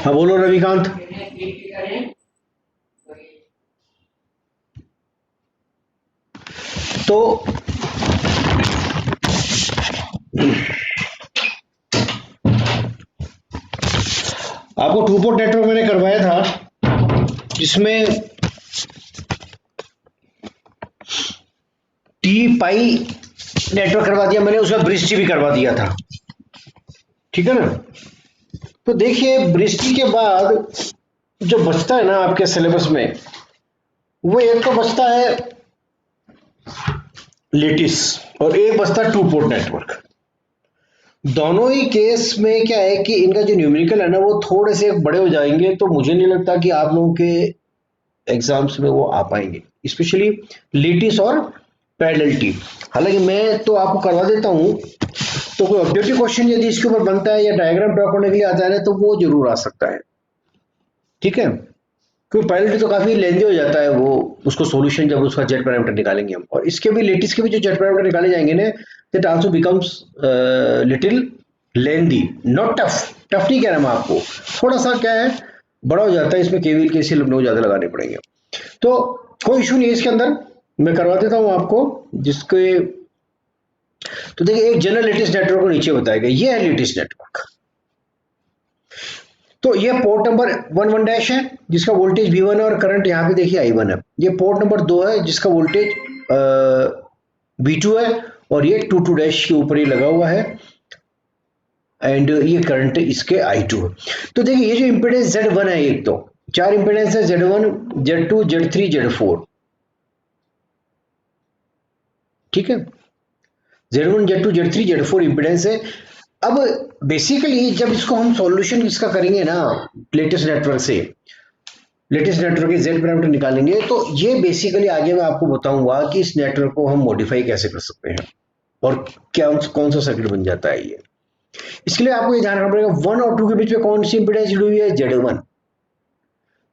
हाँ बोलो रविकांत। तो आपको टू पोर्ट नेटवर्क मैंने करवाया था, जिसमें टी पाई नेटवर्क करवा दिया मैंने, उसमें ब्रिज टी भी करवा दिया था, ठीक है ना। तो देखिए ब्रिज टी के बाद जो बचता है ना आपके सिलेबस में, वो एक तो बचता है लेटिस और एक बचता है टू पोर्ट नेटवर्क। दोनों ही केस में क्या है कि इनका जो न्यूमेरिकल है ना वो थोड़े से बड़े हो जाएंगे, तो मुझे नहीं लगता कि आप लोगों के एग्जाम्स में वो आ पाएंगे, स्पेशली लिटिस और पैरेललिटी। हालांकि मैं तो आपको करवा देता हूं, तो कोई ऑब्जेक्टिव क्वेश्चन यदि इसके ऊपर बनता है या डायग्राम ड्रॉ करने के लिए आता है तो वो जरूर आ सकता है, ठीक है। क्योंकि पैरेललिटी तो काफी लेंदी हो जाता है, वो उसको सॉल्यूशन जब उसका जेड पैरामीटर निकालेंगे हम, और इसके भी लेटिस के भी जो जेड पैरामीटर निकाले जाएंगे ना, that also becomes little lengthy, not tough. Tough नहीं कह रहा मैं आपको, थोड़ा सा क्या है बड़ा हो जाता है, इसमें केवीएल के सी लोग ज्यादा लगाने पड़ेंगे। तो कोई इशू नहीं है इसके अंदर, मैं करवा देता हूं आपको जिसके। तो देखिए एक जनरल लेटेस्ट नेटवर्क को नीचे बताया गया, ये है लेटेस्ट नेटवर्क। तो ये पोर्ट नंबर 1 डैश है जिसका वोल्टेज V1 है और करंट यहाँ पे देखिए I1 है। ये पोर्ट नंबर 2 है जिसका वोल्टेज V2 है और ये 2 डैश के ऊपर ही लगा हुआ है, एंड ये करंट इसके I2 है। तो देखिए ये जो इंपेडेंस Z1 है, एक तो चार इंपेडेंस है, Z1 Z2 Z3 Z4, ठीक है। Z1 Z2 Z3 Z4 impedance है। अब बेसिकली जब इसको हम सॉल्यूशन इसका करेंगे ना लेटेस्ट नेटवर्क से, लेटेस्ट नेटवर्क के जेड पैरामीटर निकालेंगे, तो ये बेसिकली आगे मैं आपको बताऊंगा कि इस नेटवर्क को हम मॉडिफाई कैसे कर सकते हैं और क्या कौन सा सर्किट बन जाता है ये। इसके लिए आपको ये ध्यान रखना पड़ेगा 1 और 2 के बीच में कौन सी इंपेडेंस जुड़ी हुई है, Z1।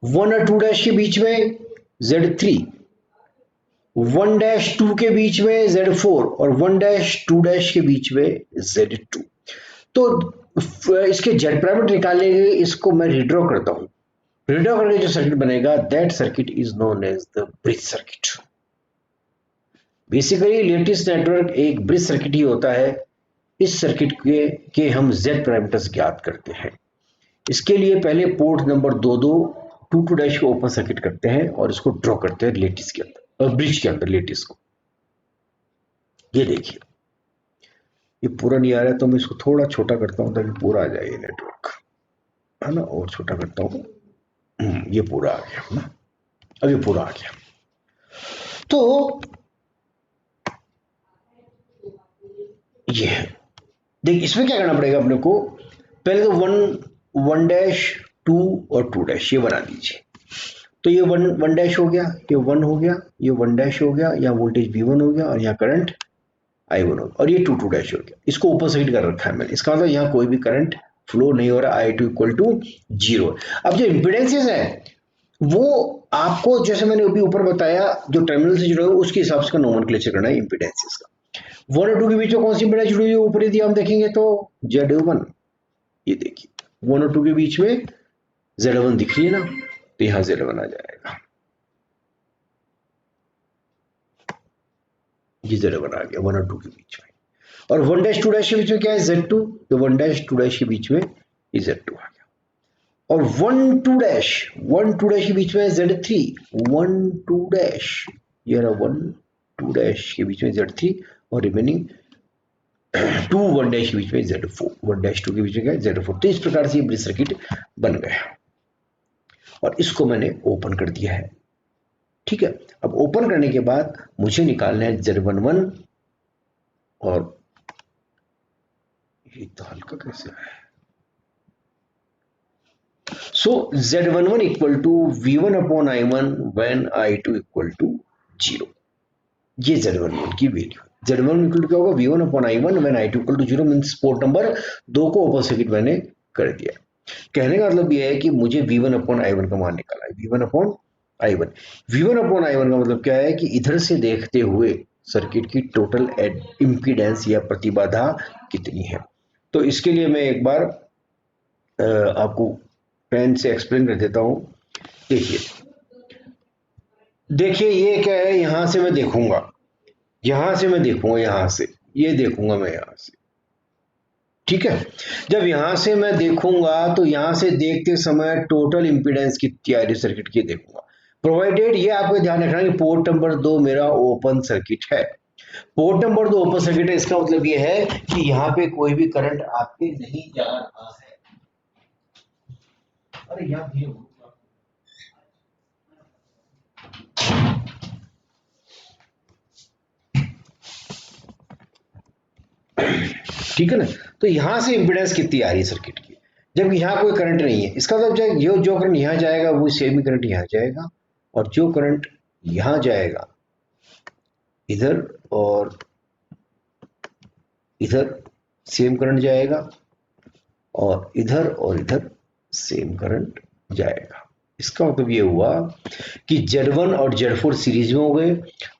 1 और 2 डैश के बीच में Z3, 1 डैश 2 के बीच में Z4 और 1 डैश 2 डैश के बीच में Z2। तो इसके जेड पैरामीटर निकालने के लिए इसको मैं रिड्रॉ करता हूं। रिड्रॉ करके जो सर्किट बनेगा, that circuit is known as the bridge circuit. Basically latest network एक ब्रिज सर्किट ही होता है। इस सर्किट के हम जेड पैरामीटर्स ज्ञात करते हैं। इसके लिए पहले पोर्ट नंबर 2 डैश को ओपन सर्किट करते हैं और इसको ड्रॉ करते हैं लेटिस के अंदर, ब्रिज के अंदर लेटिस को। ये देखिए ये पूरा नहीं आ रहा है तो मैं इसको थोड़ा छोटा करता हूं ताकि पूरा आ जाए ये नेटवर्क, है ना, और छोटा करता हूं। ये पूरा आ गया ना, अब ये पूरा आ गया। तो ये है, देख इसमें क्या करना पड़ेगा अपने को, पहले तो 1 डैश 2 और 2 डैश ये बना दीजिए। तो ये 1 डैश हो गया, ये 1 हो गया, ये 1 डैश हो गया, यहाँ वोल्टेज V1 हो गया और यहाँ करंट I1 हो गया, और ये 2 डैश हो गया। इसको ओपन सर्किट कर रखा है मैंने, इसका मतलब यहाँ कोई भी करंट फ्लो नहीं हो रहा, I2 इक्वल टू 0। अब जो इम्पिडेंसेस है वो आपको जैसे मैंने अभी ऊपर बताया जो टर्मिनल से जुड़ा हुआ उसके हिसाब से नोमेनक्लेचर करना है इम्पिडेंसेस का। 1 और 2 के बीच में कौन सी इंपेडेंस जुड़ी हुई है, ऊपर यदि हम देखेंगे तो Z1। ये देखिए 1 और 2 के बीच में Z1 दिख रही है ना, तो यहां Z1 आ जाएगा, ये Z1 आ गया 1 और 2 के बीच में। और 1 डैश 2 डैश के बीच में क्या है, Z2, तो 1 डैश 2 डैश के बीच में ये Z2 आ गया। और 1 2 डैश के बीच में Z3, 1 2 डैश, ये रहा 1 2 डैश के बीच में Z3 और रिमेनिंग 2 1 डैश के बीच में Z4, 1 डैश 2 के बीच में क्या है Z4। तो इस प्रकार से ये ब्रिज सर्किट बन गया और इसको मैंने ओपन कर दिया है, ठीक है। अब ओपन करने के बाद मुझे निकालना है Z11, और ये तो हल्का कैसे है, so Z11 equal to V1 upon I1 when I2 equal to 0। ये Z11 की वैल्यू, Z11 इक्वल टू क्या होगा, V1 upon I1 when I2 equal to 0, means port number 2 को ओपन सर्किट मैंने कर दिया। कहने का मतलब ये है कि मुझे V1 अपॉन I1 का मान निकालना है, V1 upon I1। V1 upon I1 का मतलब क्या है कि इधर से देखते हुए सर्किट की टोटल इम्पीडेंस या प्रतिबाधा कितनी है। तो इसके लिए मैं एक बार आपको पेन से एक्सप्लेन कर देता हूं। देखिए देखिए ये क्या है, यहां से मैं देखूंगा, यहां से मैं देखूंगा, यहां से ये देखूंगा मैं यहां से, ठीक है। जब यहां से मैं देखूंगा तो यहां से देखते समय टोटल इंपीडेंस कितनी आ रही सर्किट की देखूंगा, प्रोवाइडेड ये आपको ध्यान रखना कि पोर्ट नंबर 2 मेरा ओपन सर्किट है। पोर्ट नंबर 2 ओपन सर्किट है, इसका मतलब ये है कि यहाँ पे कोई भी करंट आपके नहीं जा रहा है। अरे यहाँ भी ठीक है ना। तो यहां से इंपीडेंस कितनी आ रही है सर्किट की, जब यहाँ कोई करंट नहीं है, इसका मतलब जो करंट यहाँ जाएगा वो सेम ही करंट यहाँ जाएगा, और जो करंट यहाँ जाएगा इधर और इधर सेम करंट जाएगा, और इधर सेम करंट जाएगा। इसका मतलब ये हुआ कि Z1 और Z4 सीरीज में हो गए,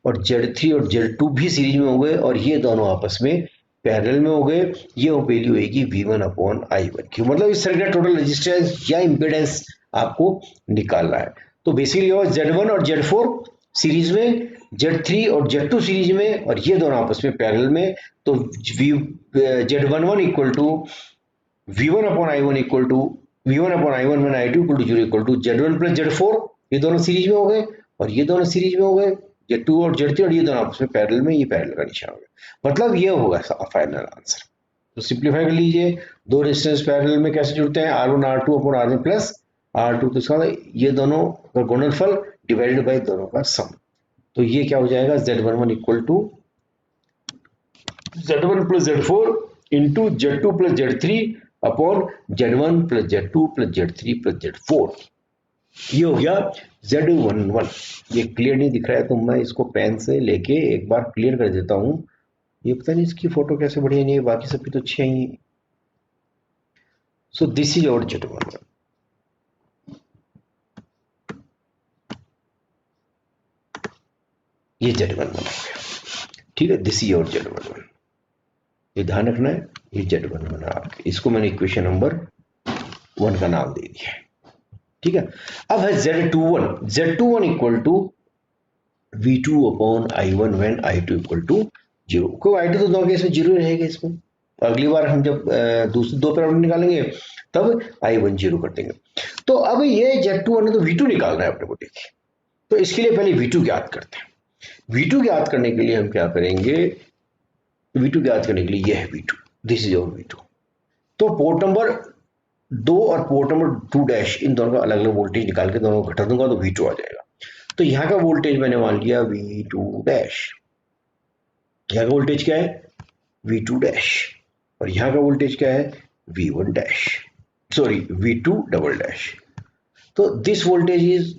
और Z3 और Z2 भी सीरीज में हो गए, और ये दोनों आपस में पैरेलल में हो गए। ये वैल्यू होगी V1/I1 की, मतलब इस सर्किट का टोटल रेजिस्टेंस या इंपीडेंस आपको निकालना है। तो बेसिकली होगा Z1 और Z4 सीरीज में, Z3 और Z2 सीरीज में, और ये दोनों आपस में पैरेलल में। तो Z11 equal to V1/I1 equal to V1/I1 में I2 equal to 0 equal to Z1 plus Z4, ये दोनों सीरीज में हो गए, और ये दोनों सीरीज में हो गए, Z2 और Z3, और ये दोनों आपस में पैरेलल में, ये पैरेलल का निशान हो गया, मतलब ये होगा फाइनल आंसर। तो सिंप्लीफाई कर लीजिए, दो रेजिस्टेंस पैरेलल में कैसे जुड़ते हैं, R1 R2 upon R1 plus R2, तो इसका ये दोनों का गुणनफल डिवाइडेड बाय दोनों का सम। तो ये क्या हो जाएगा, Z11 equal to Z1 plus Z4 into Z2 plus Z3 upon Z1 plus Z2 plus Z3 plus Z4, ये हो गया Z11। ये क्लियर नहीं दिख रहा है तो मैं इसको पेन से लेके एक बार क्लियर कर देता हूं। ये पता नहीं इसकी फोटो कैसे बढ़िया नहीं है, बाकी सबकी तो अच्छी ही। So this is our Z11, ये Z11 हो गया, ठीक है। दिस इज आवर Z11, ये ध्यान रखना है, ये Z11 है आपके, इसको मैंने इक्वेशन नंबर 1 का नाम दे दिया है, ठीक है। अब है Z21 equal to V2 upon I1 when I2 equal to 0, क्यों I2 तो दोनों केस में 0 रहेगा इसमें। अगली बार हम जब दूसरे दो पैरामीटर निकालेंगे तब I1 0 कर देंगे। तो अब ये Z21 है तो V2 निकालना है अपने को, देखिए। तो इसके लिए पहले V2 ज्ञात करते हैं। V2 ज्ञात करने के लिए हम क्या करेंगे, V2 ज्ञात करने के लिए ये है V2, this is our V2। तो पोर्ट नंबर 2 और पोर्ट नंबर 2 डैश, इन दोनों का अलग अलग वोल्टेज निकाल के दोनों को घटा दूंगा तो V2 आ जाएगा। तो यहाँ का वोल्टेज मैंने मान लिया V2 डैश, यहाँ का वोल्टेज क्या है V2 डैश, और यहाँ का वोल्टेज क्या है V1 dash, sorry V2 double dash. तो this voltage is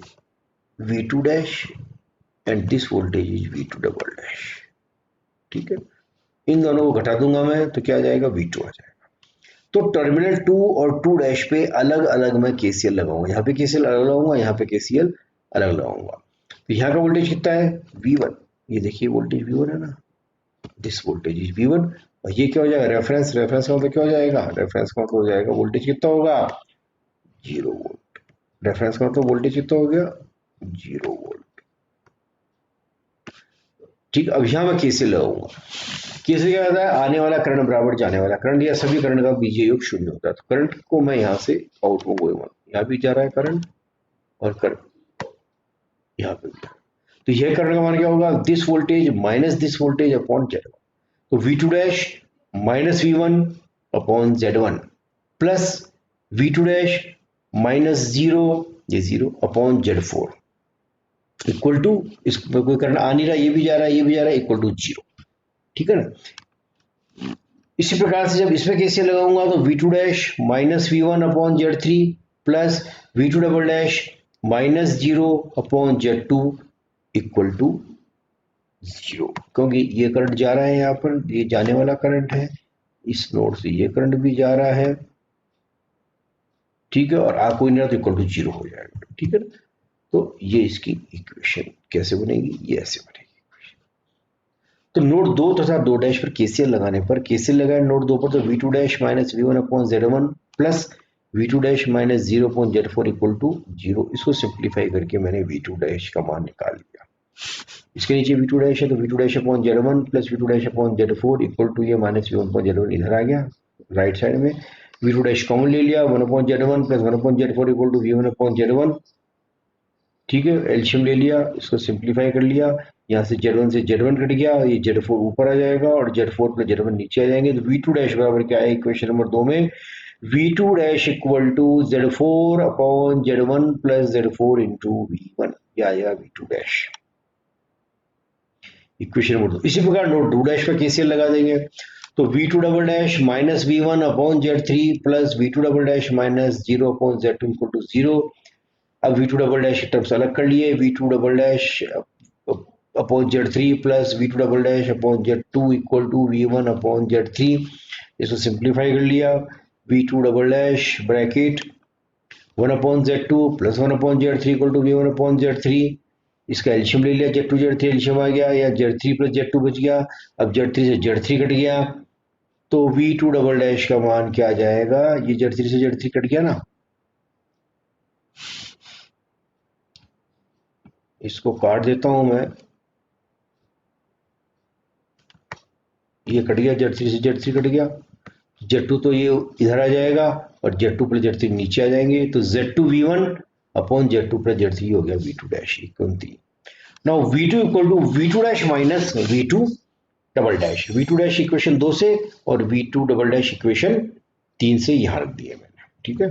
V2 dash and this voltage is V2 double dash, ठीक है। इन दोनों को घटा दूंगा मैं तो क्या आ जाएगा, V2 आ जाएगा। तो टर्मिनल 2 और 2 डैश पे अलग अलग मैं KCL लगाऊंगा, यहाँ पे KCL अलग लगाऊंगा, यहाँ पे KCL अलग लगाऊंगा। तो यहाँ का वोल्टेज कितना है V1, ये देखिए वोल्टेज V1 है ना, दिस वोल्टेज इज V1, और ये क्या हो जाएगा रेफरेंस का मतलब क्या हो जाएगा, रेफरेंस का मतलब हो जाएगा वोल्टेज कितना होगा 0 वोल्ट, रेफरेंस का मतलब वोल्टेज कितना हो गया 0 वोल्ट, ठीक। अब यहाँ मैं KCL लगाऊंगा, KCL क्या होता है, आने वाला करंट बराबर जाने वाला करंट, या सभी करंट का बीजीय योग 0 होता है। तो करंट को मैं यहाँ से आउट में गोइंग, यहाँ भी जा रहा है करंट, और करंट यहाँ पे भी, तो यह करंट का मान क्या होगा, this voltage minus this voltage upon Z1। तो V2 dash minus V1 upon Z1 plus V2 dash minus 0, ये 0 अपॉन Z4 इक्वल टू, इसमें कोई करंट आ नहीं रहा, ये भी जा रहा है, ये भी जा रहा है, इक्वल टू 0, ठीक है ना। इसी प्रकार से जब इसमें KCL लगाऊंगा तो V2 dash minus V1 upon Z3 plus V2 double dash minus 0 upon Z2 equal to 0, क्योंकि ये करंट जा रहा है, यहाँ पर ये जाने वाला करंट है, इस नोड से ये करंट भी जा रहा है, ठीक है, और आ कोई नहीं रहा तो इक्वल टू 0 हो जाएगा, ठीक है। तो ये इसकी इक्वेशन कैसे बनेगी, ये ऐसे बनेगी। तो नोड 2 तथा 2 डैश पर KCL लगाने पर, KCL लगाए नोड 2 पर तो V2 dash minus V1 upon Z1 plus V2 dash minus 0.Z4 equal to 0। इसको सिंप्लीफाई करके मैंने V2 डैश का मान निकाल लिया। इसके नीचे V2 डैश है तो V2 dash upon Z1 plus V2 dash upon Z4 equal to ये माइनस V1.Z1 इधर आ गया राइट साइड में। V2 डैश कॉमन ले लिया, 1/Z1 plus 1/Z4 equal to V1/Z1। ठीक है, एलसीएम ले लिया, इसको सिंप्लीफाई कर लिया। यहाँ से Z1 से Z1 कट गया, ये Z4 ऊपर आ जाएगा और Z4 प्लस Z1 नीचे आ जाएंगे। तो V2 डैश बराबर क्या है इक्वेशन नंबर 2 में, V2 dash equal to Z4 upon Z1 plus Z4 into V1, ये आएगा V2 डैश इक्वेशन नंबर 2। इसी प्रकार नोट 2 डैश पर केसीएल लगा देंगे तो V2 double dash minus V1 upon Z3 plus V2 double dash minus 0 upon Z2 equal to 0। अब V2 double dash की टर्म्स अलग कर लिए, V2 double dash upon Z3 plus V2 double dash upon Z2 equal to V1 upon Z3। इसको simplify कर लिया, V2 double dash bracket 1 upon Z2 plus 1 upon Z3 equal to V1 upon Z3। इसका LCM ले लिया, Z2 Z3 एल्शियम आ गया, या Z3 plus Z2 बच गया। अब Z3 से Z3 कट गया तो V2 डबल डैश का मान क्या आ जाएगा, ये Z3 से Z3 कट गया ना, इसको काट देता हूं मैं, ये कट गया, Z3 से Z3 कट गया, Z2 तो ये इधर आ जाएगा और Z2 प्लस Z3 नीचे आ जाएंगे तो Z2 V1 upon Z2 plus Z3 हो गया V2 dash equal 3। Now V2 equal to V2 dash minus V2 double dash, V2 dash equation 2 से और V2 डबल डैश इक्वेशन 3 से यहां रख दिए मैंने। ठीक है,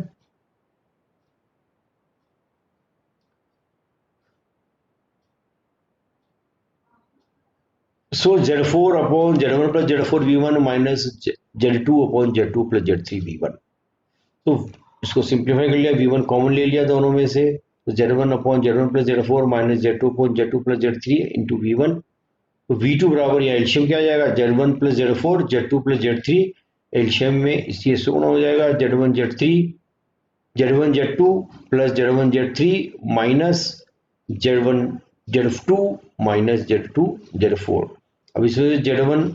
सो Z4 upon Z1 plus Z4 V1 minus Z2 upon Z2 plus Z3 V1। तो इसको सिंप्लीफाई कर लिया, V1 कॉमन ले लिया दोनों में से तो Z1 upon Z1 plus Z4 minus Z2 upon Z2 plus Z3 into V1। तो V2 बराबर या एल्शियम क्या आ जाएगा, Z1 plus Z4 Z2 plus Z3, एल्शियम में इसलिए गुणा हो जाएगा Z1 Z2 plus Z1 Z3 minus Z1 Z2 minus Z2 Z4। अब इसमें Z1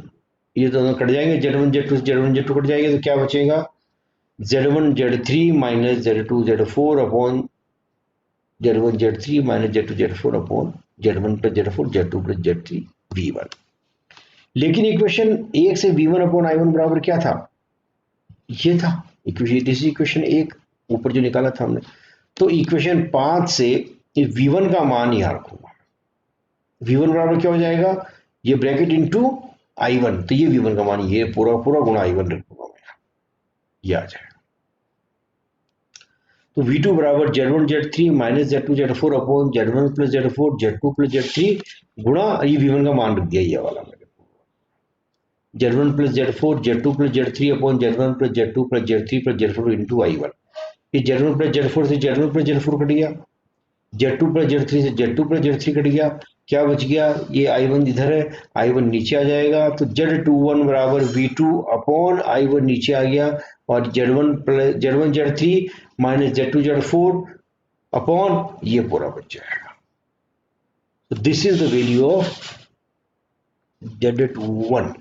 ये दोनों कट जाएंगे, Z1 Z2 कट जाएंगे तो क्या बचेगा, Z1 Z3 minus Z2 Z4 upon Z1 Z3 minus Z2 Z4 upon Z1 plus Z4 Z2 plus Z3 V1। लेकिन इक्वेशन 1 से V1 अपॉन I1 बराबर क्या था, ये था इक्वेशन 1 ऊपर जो निकाला था हमने। तो इक्वेशन 5 से V1 का मान यहां रखूंगा, V1 बराबर क्या हो जाएगा, ये ब्रैकेट इनटू I1, तो ये V1 का मान ये पूरा पूरा गुणा I1 रखूंगा मैं, ये आ जाएगा। तो V2 बराबर Z1 Z3 minus Z2 Z4 upon Z1 plus Z4 Z2 plus Z3 गुणा ये V1 का मान रख दिया ये वाला मैंने, Z1 plus Z4 Z2 plus Z3 upon Z1 plus Z2 plus Z3 plus Z4 into I1। ये Z1 प्लस Z4 से Z1 प्लस Z4 कट गया, Z2 प्लस Z3 से Z2 प्लस Z3 कट गया, क्या बच गया, ये I1 इधर है, I1 नीचे आ जाएगा तो Z21 बराबर V2 अपॉन I1 नीचे आ गया और Z1 Z3 minus Z2 Z4 upon ये पूरा बच जाएगा। तो this is the value of Z21।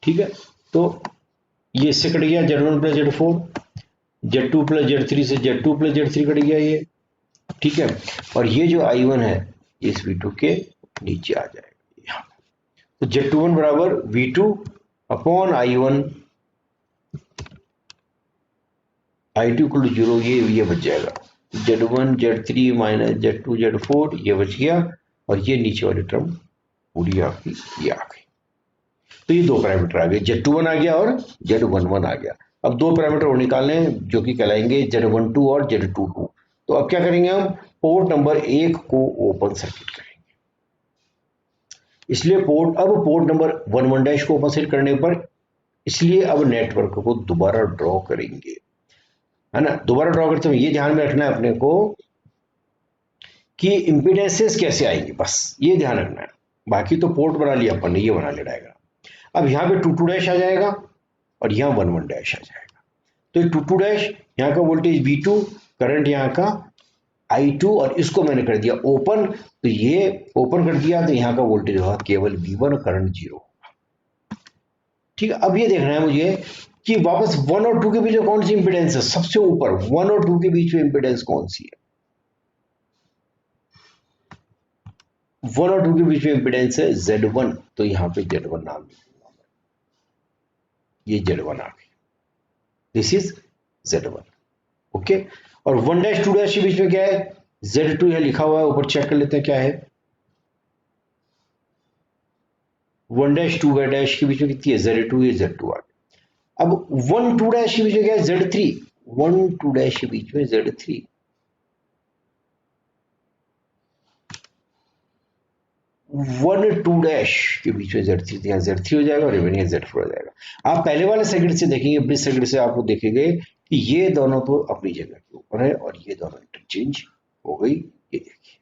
ठीक है, तो ये इससे कट गया Z1 plus Z4, Z2 plus Z3 से Z2 प्लस Z3 कट गया ये। ठीक है, और ये जो I1 है इस V2 के नीचे आ जाएगा यहाँ। तो Z21 बराबर V2 upon I1 I2 equal to 0, ये बच जाएगा Z1 Z3 minus Z2 Z4, ये बच गया और ये नीचे वाली टर्म पूरी आपकी ये आ गई। तो ये दो पैरामीटर आ गए, Z21 आ गया और Z11 आ गया। अब दो पैरामीटर और निकालने जो कि कहलाएंगे Z12 और Z22। तो अब क्या करेंगे, हम पोर्ट नंबर 1 को ओपन सर्किट करेंगे, इसलिए पोर्ट नंबर 11 डैश को ओपन सर्किट करने पर, इसलिए अब नेटवर्क को दोबारा ड्रॉ करेंगे, है ना। दोबारा ड्रॉ करते हुए ये ध्यान में रखना है अपने को कि इंपीडेंसेस कैसे आएंगे, बस ये ध्यान रखना है। बाकी तो पोर्ट बना लिया अपन ने, ये बना लिया डायग्राम। अब यहाँ पे 22 डैश आ जाएगा और यहाँ 11 डैश आ जाएगा। तो ये 22 डैश यहाँ का वोल्टेज V2, करंट यहाँ का I2 और इसको मैंने कर दिया ओपन, तो ये ओपन कर दिया तो यहाँ का वोल्टेज होगा केवल V1 और करंट 0 होगा। ठीक है, अब ये देखना है मुझे कि वापस 1 और 2 के बीच में कौन सी इंपिडेंस है, सबसे ऊपर 1 और 2 के बीच में इंपिडेंस कौन सी है, 1 और 2 के बीच में इंपिडेंस है Z1, तो यहां पे Z1 नाम लिखूंगा, ये Z1 आ गई, दिस इज Z1। ओके, और 1 डैश 2 डैश के बीच में क्या है, Z2 यहां लिखा हुआ है, ऊपर चेक कर लेते हैं क्या है, 1 डैश 2 डैश के बीच में कितनी है Z2, ये Z2 आ गया। अब 1 2 डैश के बीच में क्या है Z3, 1 2 डैश के बीच में Z3, 1 2 डैश के बीच में Z3, यहाँ Z3 हो जाएगा और रिमेनिंग Z4 हो जाएगा। आप पहले वाले सर्किट से देखेंगे, ब्रिज सर्किट से आपको देखेंगे कि ये दोनों तो अपनी जगह के ऊपर है और ये दोनों इंटरचेंज हो गई, ये देखिए,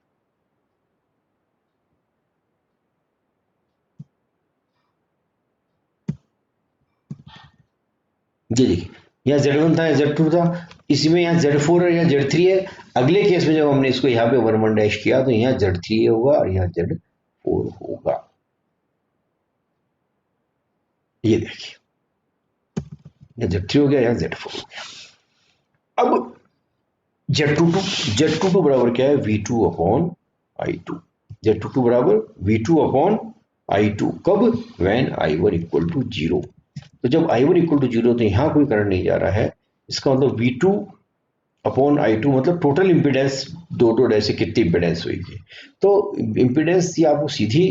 ये देखिए, यहाँ Z1 था, Z2 था, इसमें यहाँ Z4 है, यहाँ Z3 है। अगले केस में जब हमने इसको यहाँ पे 1 1 डैश किया तो यहाँ Z3 होगा और यहाँ Z4 होगा, ये देखिए, यहाँ Z3 हो गया, यहाँ Z4 हो गया। अब Z22 बराबर क्या है, V2 अपॉन I2, Z22 बराबर V2 अपॉन I2, कब, व्हेन I1 इक्वल टू 0। तो जब I1 इक्वल टू 0 तो यहाँ कोई करंट नहीं जा रहा है, इसका मतलब V2 अपॉन I2 मतलब टोटल इंपीडेंस दो डैश से कितनी इंपीडेंस हुई, तो इंपीडेंस ये आपको सीधी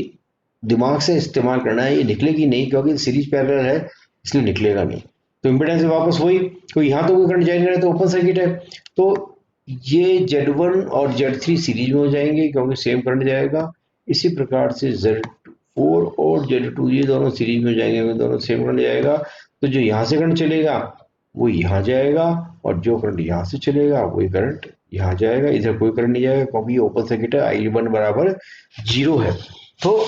दिमाग से इस्तेमाल करना है, ये निकलेगी नहीं क्योंकि सीरीज पैरेलल है इसलिए निकलेगा नहीं। तो इंपीडेंस वापस वही, तो यहाँ तो कोई करंट जा नहीं रहा है तो ओपन सर्किट है, तो ये Z1 और Z3 सीरीज में हो जाएंगे क्योंकि सेम करंट जाएगा। इसी प्रकार से Z4 और Z2 ये दोनों सीरीज में हो जाएंगे, दोनों सेम करंट जाएगा, तो जो यहाँ से करंट चलेगा वो यहाँ जाएगा और जो करंट यहाँ से चलेगा वही करंट यहाँ जाएगा, इधर कोई करंट नहीं जाएगा क्योंकि ओपन सर्किट है, I1 बराबर 0 है। तो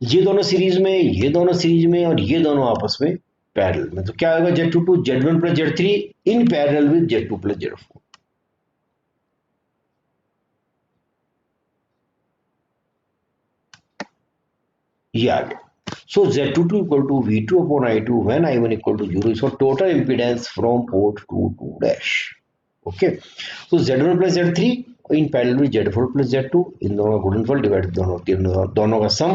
ये दोनों सीरीज में, ये दोनों सीरीज में और ये दोनों आपस में पैरेलल में, तो क्या होगा, Z22 Z1 plus Z3 in parallel with Z2 plus Z4। ये आ गया, so Z22 equal to V2 upon I2 when I1 equal to 0 is for total impedance from port 2 to dash। okay, so Z1 plus Z3 in parallel with Z4 plus Z2, इन दोनों का गुणनफल divide दोनों का sum,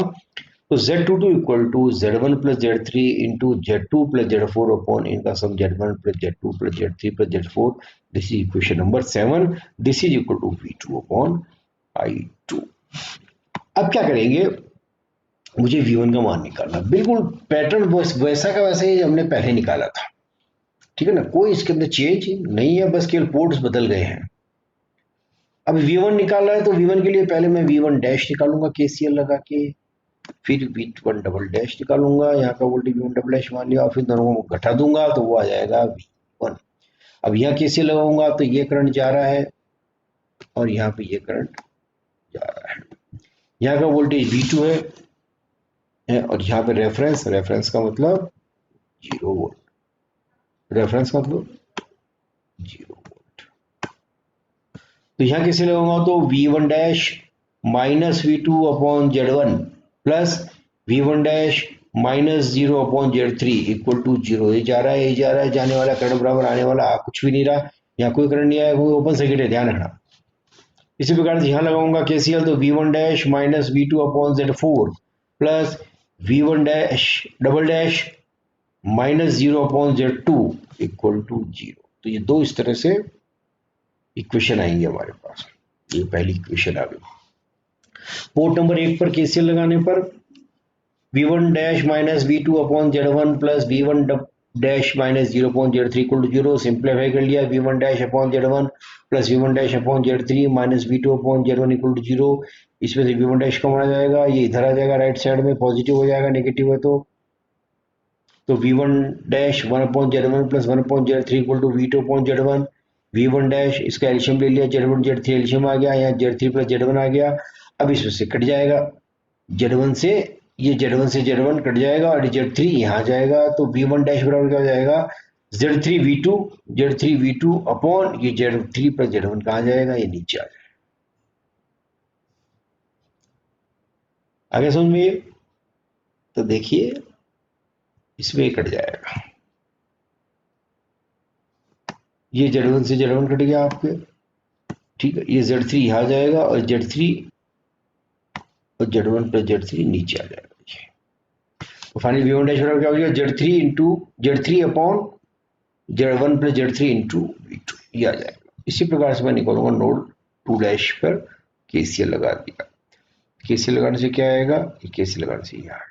तो Z22 equal to Z1 plus Z3 into Z2 plus Z4 upon इनका sum Z1 plus Z2 plus Z3 plus Z4, this is equation number 7, this is equal to V2 upon I2। अब क्या करेंगे, मुझे V1 का मान निकालना, बिल्कुल pattern वैसा का वैसा ही हमने पहले निकाला था, ठीक है ना, कोई इसके अंदर चेंज नहीं है, बस केवल पोर्ट्स बदल गए हैं। अब V1 निकालना है तो V1 के लिए पहले मैं V1 डैश निकालूंगा KCL लगा के, फिर V1 डबल डैश निकालूंगा, यहाँ का वोल्टेज V1 डबल डैश मान लिया और फिर दोनों को घटा दूंगा तो वो आ जाएगा V1। अब यहाँ KCL लगाऊंगा तो ये करंट जा रहा है और यहाँ पे ये करंट जा रहा है, यहाँ का वोल्टेज V2 है और यहाँ पे रेफरेंस का मतलब 0 वोल्ट, रेफरेंस का मतलब 0 वोल्ट। तो यहाँ कैसे लगाऊंगा, तो V1 dash minus V2 upon Z1 plus V1 dash minus 0 upon Z3 equal to 0, ये जा रहा है, ये जा रहा है, जाने वाला करंट बराबर आने वाला कुछ भी नहीं रहा, यहाँ कोई करंट नहीं आया, कोई ओपन सर्किट है, ध्यान रखना। इसी प्रकार से यहाँ लगाऊंगा KCL, तो V1 dash minus V2 upon Z4 plus V1 dash double dash minus 0 upon Z2 equal to 0। तो ये दो इस तरह से इक्वेशन आएंगे हमारे पास, ये पहली इक्वेशन आ गई। पोर्ट नंबर 1 पर KCL लगाने पर V1 dash minus V2 upon Z1 plus V1 dash minus 0 upon Z3 equal to 0, simplify कर लिया, V1 dash upon Z1 plus V1 dash upon Z3 minus V2 upon Z1 equal to 0, इसमें से V1 dash कम आ जाएगा, ये इधर आ जाएगा right side में, positive हो जाएगा, नेगेटिव है तो V1 dash 1 upon Z1 plus 1 upon Z3 equal to V2 upon Z1, V1 dash इसका एल्शियम ले लिया, Z1 Z3 एल्शियम आ गया, यहाँ Z3 प्लस Z1 आ गया, अब इसमें से कट जाएगा, Z1 से ये Z1 कट जाएगा और Z3 यहाँ जाएगा, तो V1 डैश बराबर क्या हो जाएगा, Z3 V2 अपॉन ये Z3 प्लस Z1 कहाँ जाएगा, ये नीचे आ जाएगा। आगे समझ में, तो देखिए इसमें कट जाएगा, ये Z1 से Z1 कट गया आपके, ठीक है। ये Z3 यहाँ जाएगा और Z3 और Z1 प्लस Z3 नीचे आ जाएगा। तो फाइनल V1 डैश बराबर क्या हो जाएगा, Z3 upon Z1 plus Z3 into V2, ये आ जाएगा। इसी प्रकार से मैं निकालूंगा नोड 2 डैश पर KCL लगा दिया। KCL लगाने से क्या आएगा, ये KCL लगाने से ये आएगा।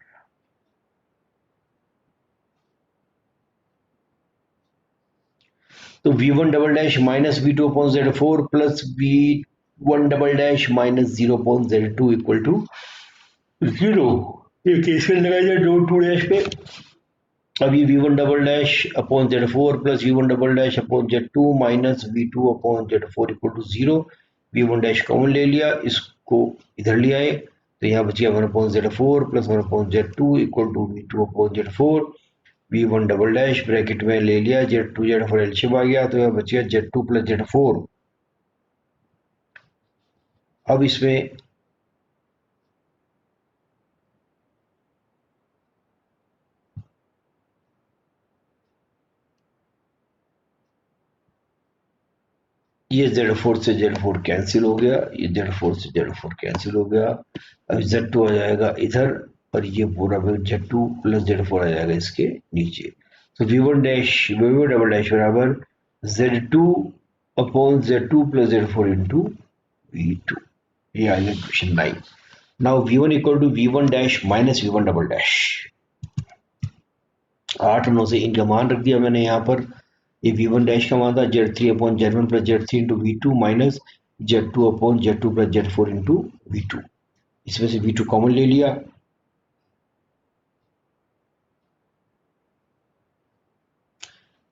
तो V1 double dash minus V2 upon Z4 plus V1 double dash minus 0 upon Z2 equal to 0। ये KCL लगाया जाए नोड 2 डैश पे। अब ये V1 double dash upon Z4 plus V1 double dash upon Z2 minus V2 upon Z4 equal to 0। V1 dash common ले लिया, इसको इधर ले आए, तो यहाँ बच गया 1 upon Z4 plus 1 upon Z2 equal to V2 upon Z4। V1 double dash bracket में ले लिया, Z2 Z4 एलसीएम आ गया, तो यहाँ बच गया Z2 प्लस Z4। अब इसमें ये Z4 से Z4 कैंसिल हो गया, ये Z4 से Z4 कैंसिल हो गया। अब Z2 आ जाएगा इधर, और ये पूरा Z2 प्लस Z4 आ जाएगा इसके नीचे। तो V1 डबल डैश बराबर Z2 upon Z2 plus Z4 into V2। ये आ गया question 9। Now V1 equal to V1 dash minus V1 double dash. 8 और 9 से इनका मान रख दिया मैंने यहाँ पर। ये V1 डैश का मान था Z3 upon Z1 plus Z3 into V2 minus Z2 upon Z2 plus Z4 into V2। इसमें से V2 कॉमन ले लिया,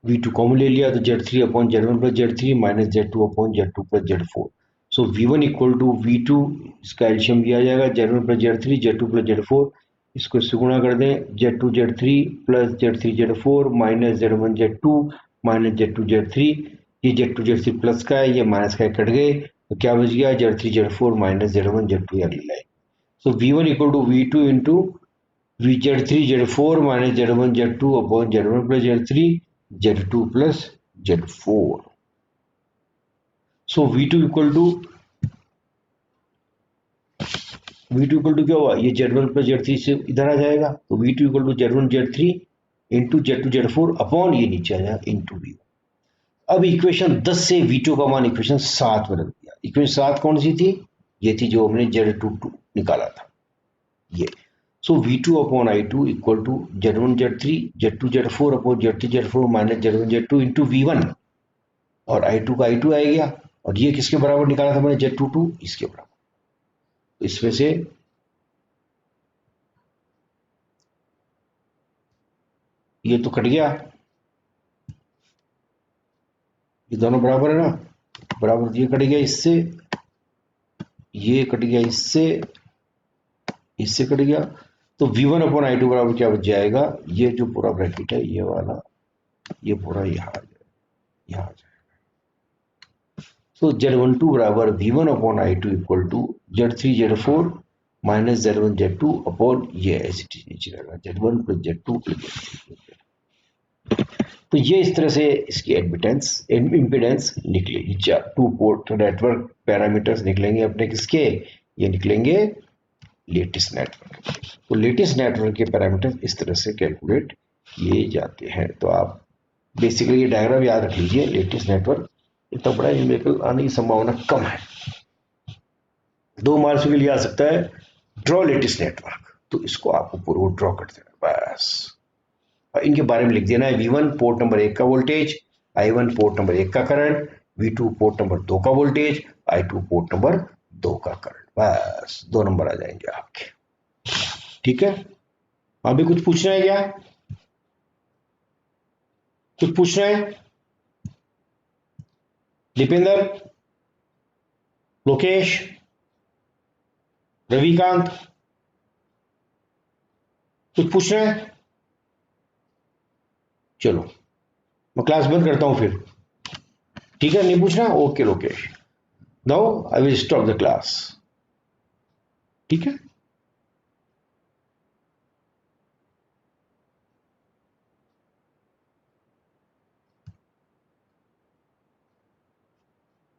V2 कॉमन ले लिया, तो Z3 upon Z1 plus Z3 minus Z2 upon Z2 plus Z4। So V1 equal to V2, इसका एल्शियम दिया जाएगा Z1 plus Z3 Z2 plus Z4, इसको इससे गुणा कर दें, Z2 Z3 plus Z3 Z4 minus Z1 Z2 minus Z2 Z3। ये Z2 Z3 plus का है, ये माइनस का है, कट गए, तो क्या बच गया Z3 Z4 minus Z1 Z2 अगली line. So V1 equal to V2 into Z3 Z4 minus Z1 Z2 upon Z1 plus Z3 Z2 plus Z4। So V2 equal to क्या हुआ, ये Z1 प्लस Z3 से इधर आ जाएगा, तो V2 equal to Z1 Z3 into Z2 Z4 upon ये नीचे आ जाएगा इंटू V1। अब इक्वेशन 10 से V2 का मान इक्वेशन 7 में रख दिया। इक्वेशन 7 कौन सी थी, ये थी जो हमने Z2 निकाला था, ये। So V2 upon I2 equal to Z1 Z3 Z2 Z4 upon Z3 Z4 minus Z1 Z2 into V1, और I2 का I2 आ गया, और ये किसके बराबर निकाला था मैंने Z22, इसके बराबर। इसमें से ये तो कट गया, ये दोनों बराबर है ना, बराबर, ये कट गया इससे, ये कट गया इससे, इससे कट गया, तो V1 अपॉन I2 बराबर क्या बच जाएगा, ये जो पूरा ब्रैकेट है ये वाला, ये पूरा यहाँ आ जाएगा, यहाँ आ जाएगा। तो Z12 बराबर V1 upon I2 equal to Z3 Z4 minus Z1 Z2 upon ये ऐसे नीचे रहेगा Z1 प्लस Z2 प्लस। तो ये इस तरह से इसकी एडमिटेंस इम्पीडेंस निकलेगी। 2 पोर्ट नेटवर्क पैरामीटर्स निकलेंगे अपने किसके, ये निकलेंगे लेटेस्ट नेटवर्क। तो लेटेस्ट नेटवर्क के पैरामीटर्स इस तरह से कैलकुलेट किए जाते हैं। तो आप बेसिकली ये डायग्राम याद रख लीजिए। लेटेस्ट नेटवर्क इतना बड़ा न्यूमेरिकल आने की संभावना कम है, 2 मार्क्स के लिए आ सकता है ड्रॉ लेटेस्ट नेटवर्क, तो इसको आपको पूरा ड्रॉ कर देना बस, और इनके बारे में लिख देना है। V1 पोर्ट नंबर 1 का वोल्टेज, I1 पोर्ट नंबर 1 का करंट, V2 पोर्ट नंबर 2 का वोल्टेज, I2 पोर्ट नंबर 2 का करंट, बस 2 नंबर आ जाएंगे आपके। ठीक है, अभी कुछ पूछना है क्या, कुछ पूछना है, दीपेंद्र, लोकेश, रविकांत, कुछ पूछना है? चलो मैं क्लास बंद करता हूं फिर, ठीक है, नहीं पूछना, okay Lokesh, now I will stop the class, ठीक है।